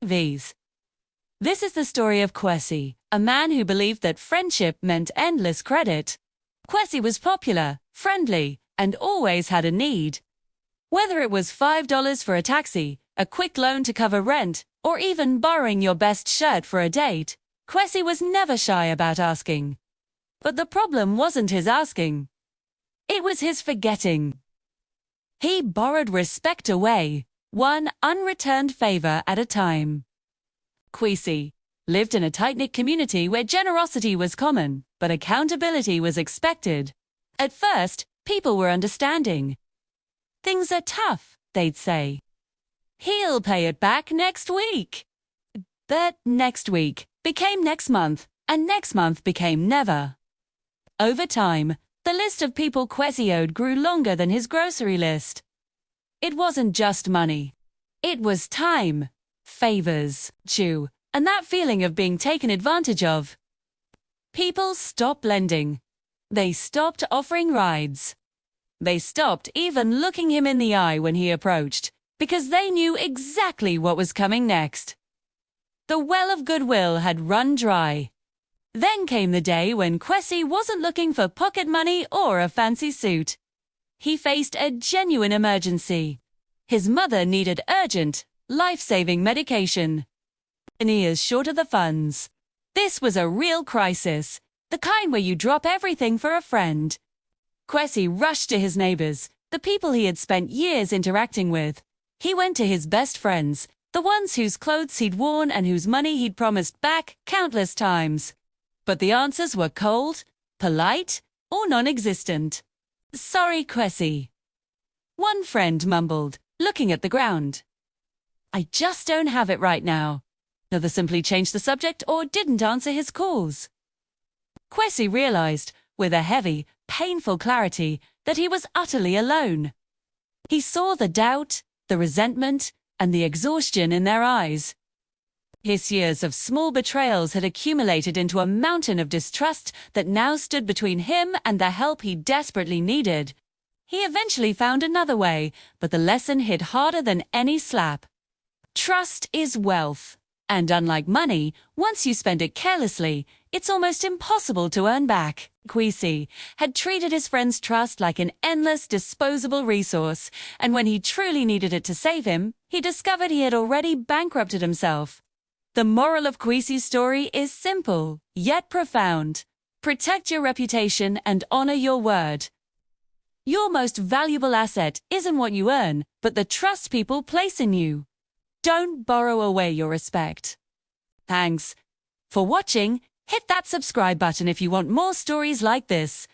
V's. This is the story of Kwesi, a man who believed that friendship meant endless credit. Kwesi was popular, friendly, and always had a need. Whether it was $5 for a taxi, a quick loan to cover rent, or even borrowing your best shirt for a date, Kwesi was never shy about asking. But the problem wasn't his asking. It was his forgetting. He borrowed respect away, one unreturned favor at a time. Kwesi lived in a tight-knit community where generosity was common, but accountability was expected. At first, people were understanding. "Things are tough," they'd say. "He'll pay it back next week." But next week became next month, and next month became never. Over time, the list of people Kwesi owed grew longer than his grocery list. It wasn't just money. It was time, favors, due, and that feeling of being taken advantage of. People stopped lending. They stopped offering rides. They stopped even looking him in the eye when he approached, because they knew exactly what was coming next. The well of goodwill had run dry. Then came the day when Kwesi wasn't looking for pocket money or a fancy suit. He faced a genuine emergency. His mother needed urgent, life-saving medication. And he is short of the funds. This was a real crisis, the kind where you drop everything for a friend. Kwesi rushed to his neighbors, the people he had spent years interacting with. He went to his best friends, the ones whose clothes he'd worn and whose money he'd promised back countless times. But the answers were cold, polite, or non-existent. "Sorry, Kwesi," one friend mumbled, looking at the ground. "I just don't have it right now." Another simply changed the subject or didn't answer his calls. Kwesi realized, with a heavy, painful clarity, that he was utterly alone. He saw the doubt, the resentment, and the exhaustion in their eyes. His years of small betrayals had accumulated into a mountain of distrust that now stood between him and the help he desperately needed. He eventually found another way, but the lesson hit harder than any slap. Trust is wealth, and unlike money, once you spend it carelessly, it's almost impossible to earn back. Kwesi had treated his friend's trust like an endless, disposable resource, and when he truly needed it to save him, he discovered he had already bankrupted himself. The moral of Kwesi's story is simple, yet profound. Protect your reputation and honor your word. Your most valuable asset isn't what you earn, but the trust people place in you. Don't borrow away your respect. Thanks for watching. Hit that subscribe button if you want more stories like this.